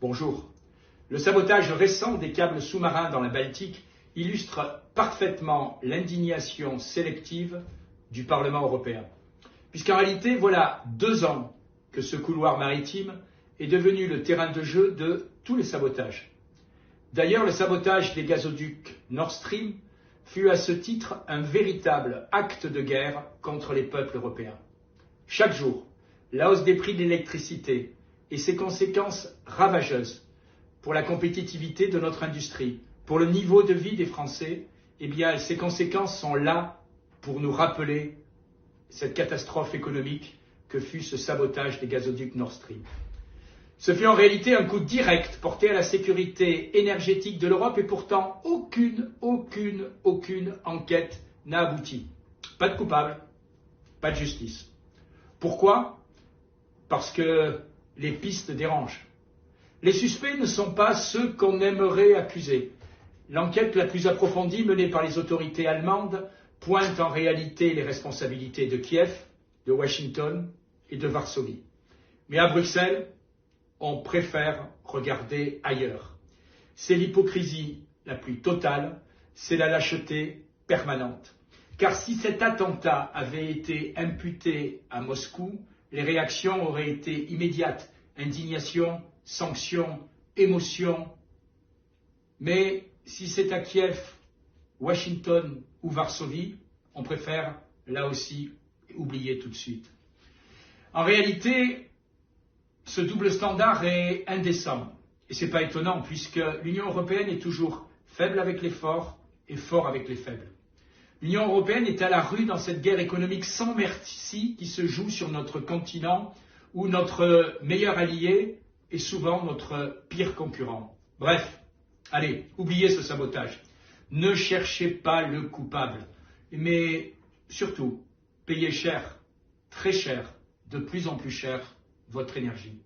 Bonjour. Le sabotage récent des câbles sous-marins dans la Baltique illustre parfaitement l'indignation sélective du Parlement européen. Puisqu'en réalité, voilà 2 ans que ce couloir maritime est devenu le terrain de jeu de tous les sabotages. D'ailleurs, le sabotage des gazoducs Nord Stream fut à ce titre un véritable acte de guerre contre les peuples européens. Chaque jour, la hausse des prix de l'électricité et ses conséquences ravageuses pour la compétitivité de notre industrie, pour le niveau de vie des Français, eh bien, ces conséquences sont là pour nous rappeler cette catastrophe économique que fut ce sabotage des gazoducs Nord Stream. Ce fut en réalité un coup direct porté à la sécurité énergétique de l'Europe et pourtant aucune enquête n'a abouti. Pas de coupable, pas de justice. Pourquoi? Parce que les pistes dérangent. Les suspects ne sont pas ceux qu'on aimerait accuser. L'enquête la plus approfondie menée par les autorités allemandes pointe en réalité les responsabilités de Kiev, de Washington et de Varsovie. Mais à Bruxelles, on préfère regarder ailleurs. C'est l'hypocrisie la plus totale, c'est la lâcheté permanente. Car si cet attentat avait été imputé à Moscou, les réactions auraient été immédiates. Indignation, sanctions, émotion. Mais si c'est à Kiev, Washington ou Varsovie, on préfère là aussi oublier tout de suite. En réalité, ce double standard est indécent. Et ce n'est pas étonnant puisque l'Union européenne est toujours faible avec les forts et fort avec les faibles. L'Union européenne est à la rue dans cette guerre économique sans merci qui se joue sur notre continent où notre meilleur allié est souvent notre pire concurrent. Bref, allez, oubliez ce sabotage. Ne cherchez pas le coupable, mais surtout, payez cher, très cher, de plus en plus cher, votre énergie.